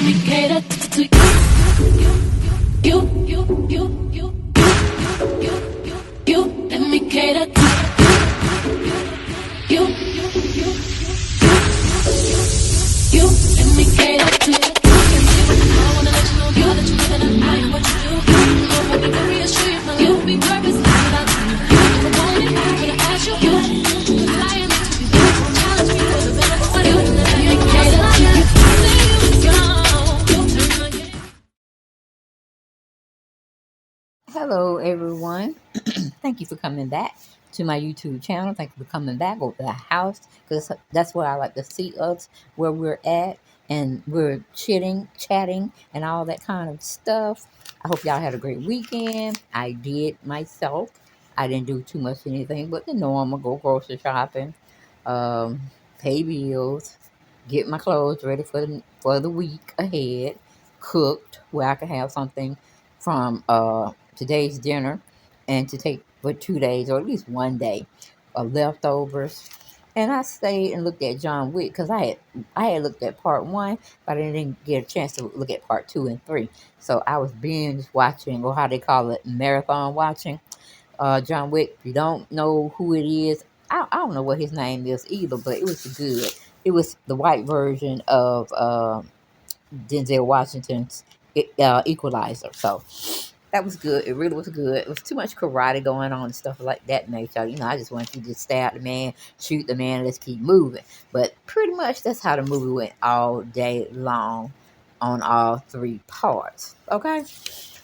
me cater to you. Let me cater to you. Let me cater to you. I wanna let you know, girl, that you live and I am what you do. So hold me to reassure you, my life will be purpose without you. If I want it, I'm gonna ask you. Flying into you, challenge me for the better for you. Let me cater to you. Hello, everyone. Thank you for coming back to my YouTube channel. Thank you for coming back over the house because that's where I like to see us, where we're at, and we're chatting, and all that kind of stuff. I hope y'all had a great weekend. I did myself. I didn't do too much anything but the normal: go grocery shopping, um, pay bills, get my clothes ready for the week ahead, cooked where I could have something from today's dinner and to take for 2 days or at least one day of leftovers. And I stayed and looked at John Wick because I had looked at part one, but I didn't get a chance to look at part two and three. So I was binge watching, or how they call it, marathon watching. John Wick. If you don't know who it is, I don't know what his name is either, but it was good. It was the white version of Denzel Washington's Equalizer. So that was good. It really was good. It was too much karate going on and stuff like that nature. I just wanted you to stab the man, shoot the man, let's keep moving. But pretty much that's how the movie went all day long on all three parts. Okay?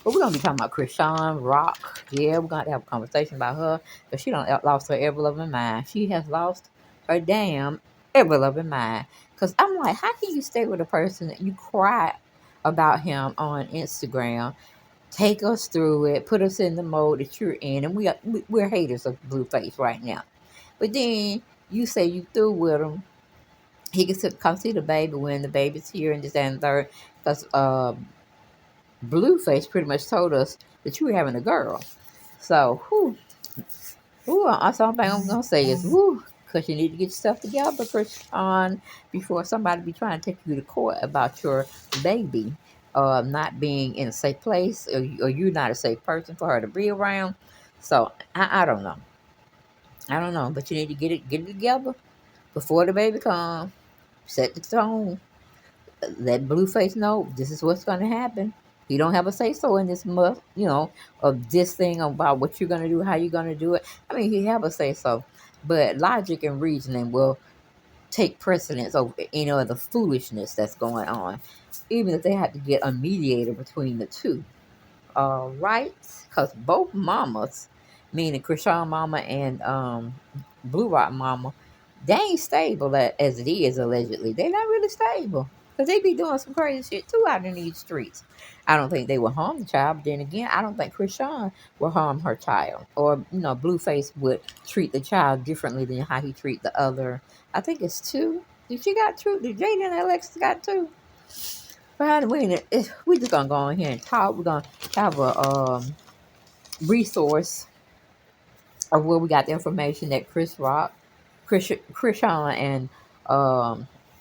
But we're going to be talking about Krishan Rock. Yeah, we're going to have a conversation about her because she done lost her ever-loving mind. She has lost her damn ever-loving mind. Because I'm like, how can you stay with a person that you cry about him on Instagram, take us through it, put us in the mode that you're in, and we're haters of Blueface right now. But then you say you through with him. He can come see the baby when the baby's here and this and the third. Because Blueface pretty much told us that you were having a girl. So, that's all I'm gonna say is, because you need to get yourself together, Krishan, before somebody be trying to take you to court about your baby not being in a safe place, or you're not a safe person for her to be around. So I don't know. I don't know, but you need to get it together before the baby comes. Set the tone. Let Blueface know this is what's going to happen. You don't have a say so in this month, of this thing about what you're going to do, how you're going to do it. I mean, you have a say so, but logic and reasoning will take precedence over any of the foolishness that's going on, even if they have to get a mediator between the two. All right, because both mamas, meaning Krishan mama and Blue Rock mama, they ain't stable as it is allegedly. They not really stable because they be doing some crazy shit too out in these streets. I don't think they will harm the child, but then again, I don't think Krishan will harm her child, or Blueface would treat the child differently than how he treat the other. I think it's two. Did she got two? Did Jaden and Alexis got two? But anyway, we're just gonna go on here and talk. We're gonna have a resource of where we got the information that Krishan, and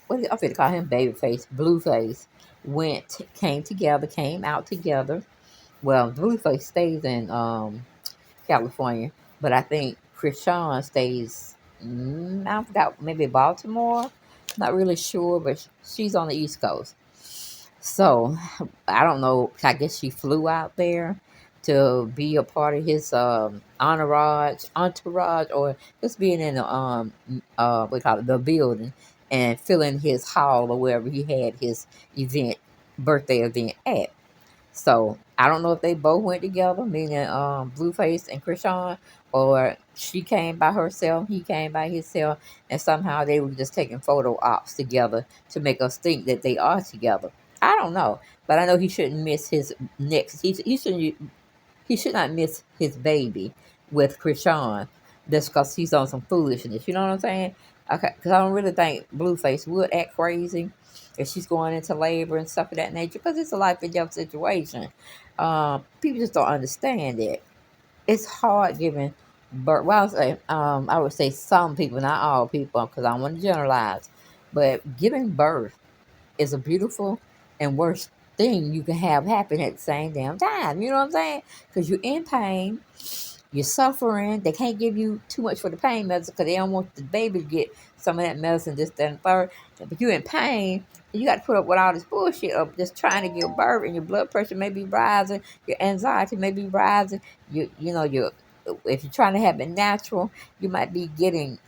what is it? I'm going to call him Babyface, Blueface, came out together. Well, Blueface stays in California, but I think Krishan stays. I forgot, maybe Baltimore. Not really sure, but she's on the East Coast. So I don't know. I guess she flew out there to be a part of his entourage, or just being in the what we call it, the building, and filling his hall or wherever he had his birthday event at. So I don't know if they both went together, meaning Blueface and Krishan, or she came by herself, he came by himself, and somehow they were just taking photo ops together to make us think that they are together. I don't know, but I know he shouldn't miss his next. He should not miss his baby with Krishan just because he's on some foolishness. You know what I'm saying? Okay, because I don't really think Blueface would act crazy if she's going into labor and stuff of that nature, because it's a life and death situation. People just don't understand it. It's hard giving birth. Well, I would say some people, not all people, because I don't want to generalize, but giving birth is a beautiful and worst thing you can have happen at the same damn time. You know what I'm saying? Because you're in pain, you're suffering. They can't give you too much for the pain medicine because they don't want the baby to get some of that medicine, this, that, and the third. But you're in pain. And you got to put up with all this bullshit of just trying to give birth, and your blood pressure may be rising, your anxiety may be rising. You know, your if you're trying to have it natural, you might be getting,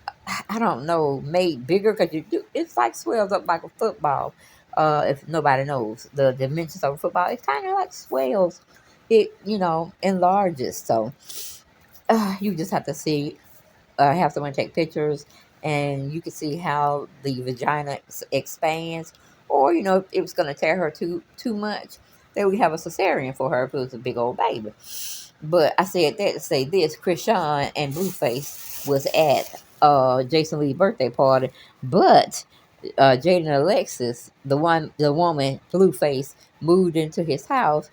I don't know, made bigger because it's like swells up like a football. If nobody knows the dimensions of a football, it's kind of like swells. It, enlarges. So you just have to see, have someone take pictures, and you can see how the vagina expands. Or if it was going to tear her too much, they would have a cesarean for her if it was a big old baby. But I said that to say this: Krishan and Blueface was at Jason Lee's birthday party, but Jaden and Alexis, the woman Blueface, moved into his house,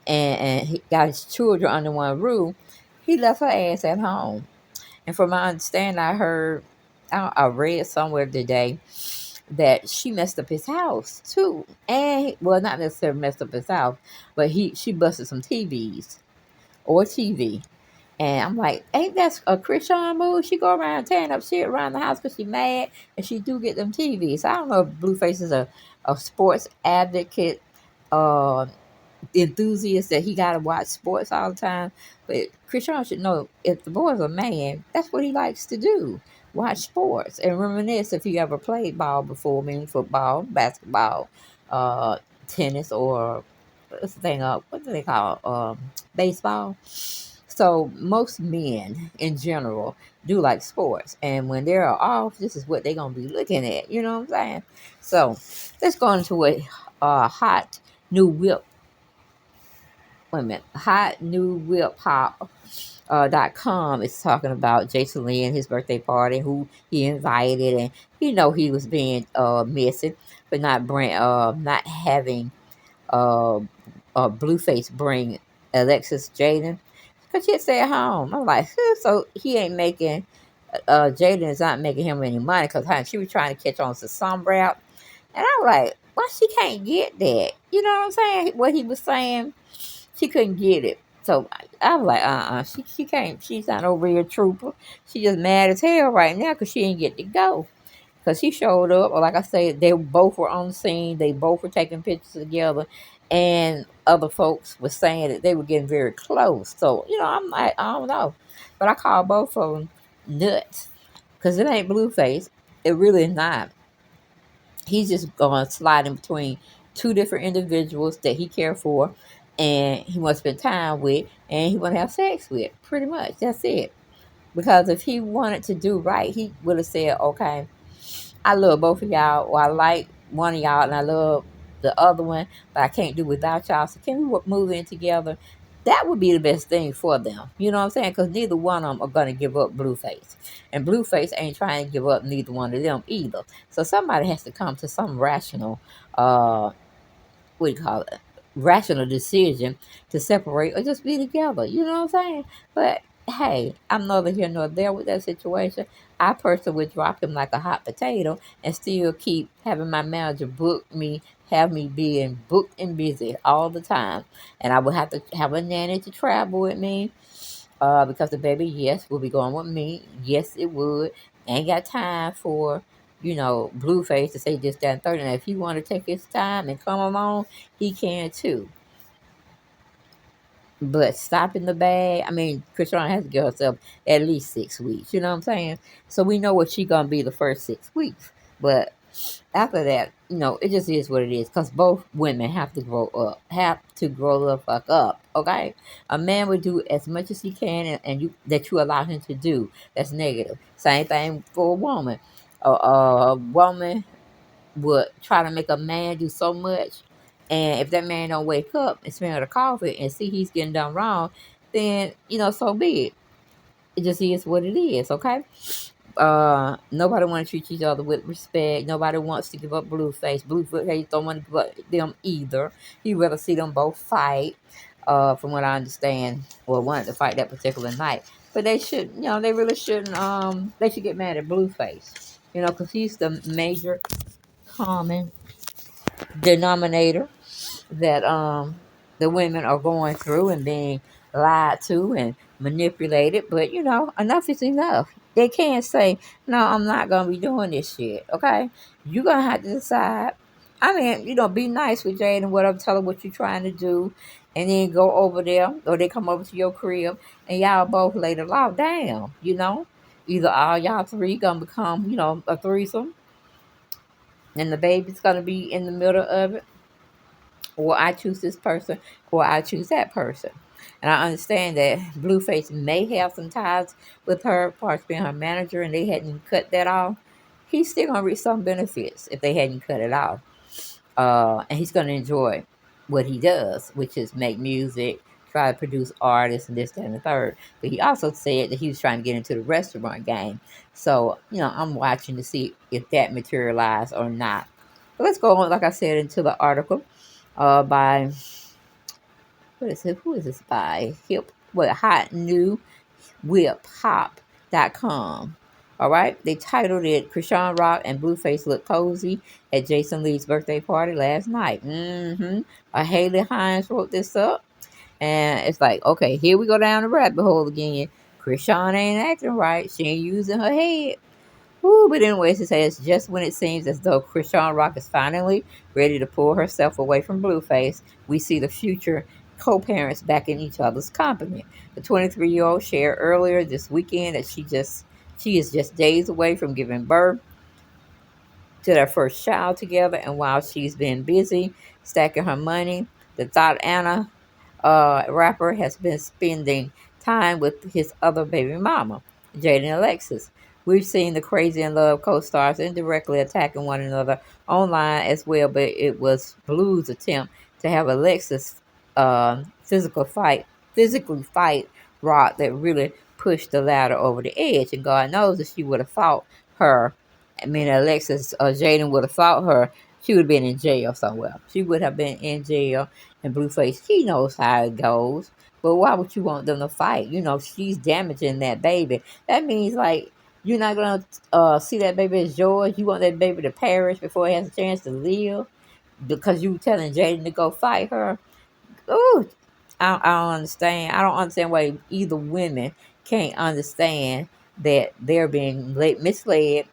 and he got his children under one roof. He left her ass at home. And from my understanding, I read somewhere today that she messed up his house too. And well, not necessarily messed up his house, but she busted some TVs or TV. And I'm like, ain't that a Krishan move? She go around tearing up shit around the house because she mad, and she do get them TVs. So I don't know if Blueface is a sports advocate, uh, enthusiast that he got to watch sports all the time. But Krishan should know, if the boy's a man, that's what he likes to do. Watch sports and reminisce if he ever played ball before, meaning football, basketball, uh, tennis, or what's the thing, what do they call baseball. So most men in general do like sports, and when they're off, this is what they're gonna be looking at. You know what I'm saying? So let's go into a hot new whip. Wait a minute, hot new whip hop. .com is talking about Jason Lee and his birthday party, who he invited, and he was being missing for not having uh, Blueface bring Alexis Jaden, because she'd stay at home. I'm like, so he ain't making, Jaden is not making him any money because she was trying to catch on to some rap. And I was like, why she can't get that? You know what I'm saying? What he was saying, she couldn't get it. So I was like, she can't, she's not over here trooper. She just mad as hell right now because she didn't get to go. Because he showed up, or like I said, they both were on the scene. They both were taking pictures together. And other folks were saying that they were getting very close. So, I'm like, I don't know. But I call both of them nuts. Because it ain't Blueface. It really is not. He's just going to slide in between two different individuals that he cares for, and he wants to spend time with, and he want to have sex with. Pretty much. That's it. Because if he wanted to do right, he would have said, okay, I love both of y'all, or I like one of y'all and I love the other one, but I can't do without y'all. So can we move in together? That would be the best thing for them. You know what I'm saying? Because neither one of them are going to give up Blueface. And Blueface ain't trying to give up neither one of them either. So somebody has to come to some rational, what do you call it? Rational decision to separate or just be together. You know what I'm saying? But hey, I'm neither here nor there with that situation. I personally would drop him like a hot potato and still keep having my manager have me being booked and busy all the time. And I would have to have a nanny to travel with me, because the baby, yes, will be going with me. Yes, it would. Ain't got time for, Blueface to say this, that, and third. And if he want to take his time and come along, he can too. But stopping the bag, I mean, Krishan has to give herself at least 6 weeks. You know what I'm saying? So we know what she gonna be the first 6 weeks. But after that, it just is what it is. Because both women have to grow up, have to grow the fuck up. Okay, a man would do as much as he can, and you allow him to do. That's negative. Same thing for a woman. A woman would try to make a man do so much, and if that man don't wake up and smell the coffee and see he's getting done wrong, then so be it. It just is what it is. Okay. Nobody want to treat each other with respect. Nobody wants to give up Blueface don't want to give up them either. He'd rather see them both fight. From what I understand, well, wanted to fight that particular night, but they should, they really shouldn't. They should get mad at Blueface, because he's the major common denominator. that the women are going through and being lied to and manipulated. But enough is enough. They can't say, no, I'm not gonna be doing this shit. Okay, you're gonna have to decide. I mean, be nice with Jade and whatever, tell her what you're trying to do, and then go over there, or they come over to your crib, and y'all both lay the law down. Either all y'all three gonna become, a threesome, and the baby's gonna be in the middle of it, or I choose this person, or I choose that person. And I understand that Blueface may have some ties with her, parts being her manager, and they hadn't cut that off. He's still gonna reap some benefits if they hadn't cut it off. And he's gonna enjoy what he does, which is make music, try to produce artists, and this, that, and the third. But he also said that he was trying to get into the restaurant game. So, I'm watching to see if that materialized or not. But let's go on, like I said, into the article by what is it? Who is this by? Hot New Whip Hop.com. All right, they titled it Krishan Rock and Blueface Look Cozy at Jason Lee's birthday party last night. Haley Hines wrote this up, and it's like, okay, here we go down the rabbit hole again. Krishan ain't acting right. She ain't using her head. Ooh, but anyways, it says just when it seems as though Krishan Rock is finally ready to pull herself away from Blueface, we see the future co-parents back in each other's company. The 23-year-old shared earlier this weekend that she is just days away from giving birth to their first child together, and while she's been busy stacking her money, the Thought Anna rapper has been spending time with his other baby mama, Jaden Alexis. We've seen the Crazy in Love co-stars indirectly attacking one another online as well, but it was Blue's attempt to have Alexis physically fight Rock that really pushed the latter over the edge. And God knows if she would have fought her, Alexis or Jaden would have fought her, she would have been in jail somewhere. She would have been in jail, and Blueface, he knows how it goes. But why would you want them to fight? She's damaging that baby. That means, like, you're not going to see that baby as yours. You want that baby to perish before it has a chance to live because you telling Jaden to go fight her. Ooh, I don't understand. I don't understand why either women can't understand that they're being misled,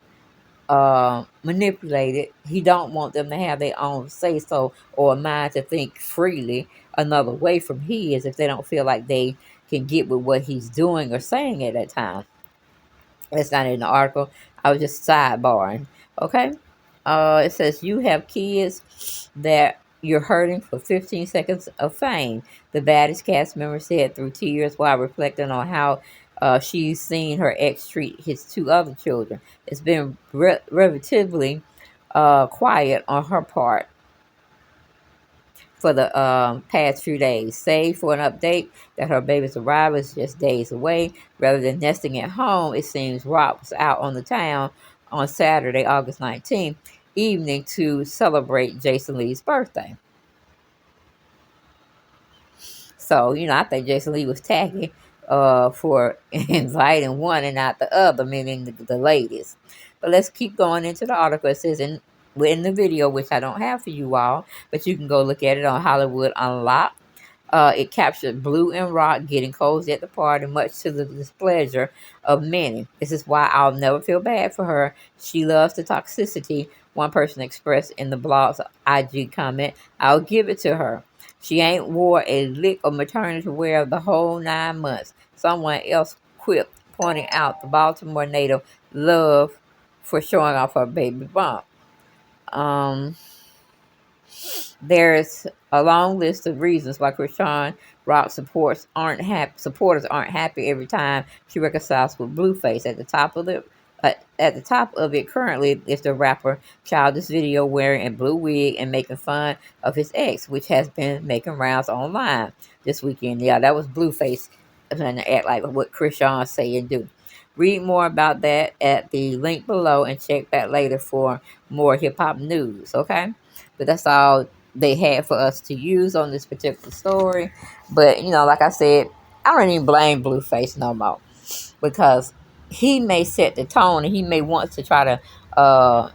manipulated. He don't want them to have their own say so or a mind to think freely another way from his if they don't feel like they can get with what he's doing or saying at that time. That's not in the article. I was just sidebarring. Okay. It says you have kids that you're hurting for 15 seconds of fame. The baddest cast member said through tears while reflecting on how she's seen her ex treat his two other children. It's been relatively quiet on her part for the past few days, save for an update that her baby's arrival is just days away. Rather than nesting at home, it seems Rock was out on the town on Saturday, August 19th evening to celebrate Jason Lee's birthday. So, I think Jason Lee was tacky for inviting one and not the other, meaning the ladies. But let's keep going into the article. It says in the video, which I don't have for you all, but you can go look at it on Hollywood Unlocked. It captured Blue and Rock getting cozy at the party, much to the displeasure of many. This is why I'll never feel bad for her. She loves the toxicity, one person expressed in the blog's IG comment. I'll give it to her. She ain't wore a lick of maternity wear the whole 9 months. Someone else quipped, pointing out the Baltimore native love for showing off her baby bump. There's a long list of reasons why Krishan Rock supporters aren't happy every time she reconciles with Blueface. At the top of it currently is the rapper childish video wearing a blue wig and making fun of his ex, which has been making rounds online this weekend. Yeah, that was Blueface trying to act like what Krishan say and do. Read more about that at the link below and check back later for more hip hop news. Okay, but that's all they had for us to use on this particular story. But like I said, I don't even blame Blueface no more because he may set the tone and he may want to try to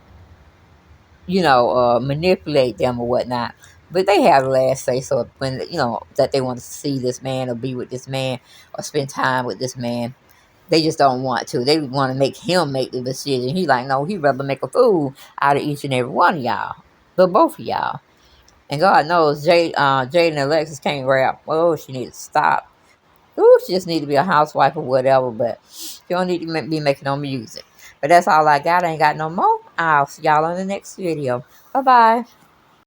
manipulate them or whatnot. But they have the last say so when, that they want to see this man or be with this man or spend time with this man. They just don't want to. They want to make him make the decision. He like, no, he'd rather make a fool out of each and every one of y'all. But both of y'all. And God knows Jade and Alexis can't rap. Oh, she needs to stop. Ooh, she just need to be a housewife or whatever, but she don't need to be making no music. But that's all I got. I ain't got no more. I'll see y'all on the next video. Bye-bye.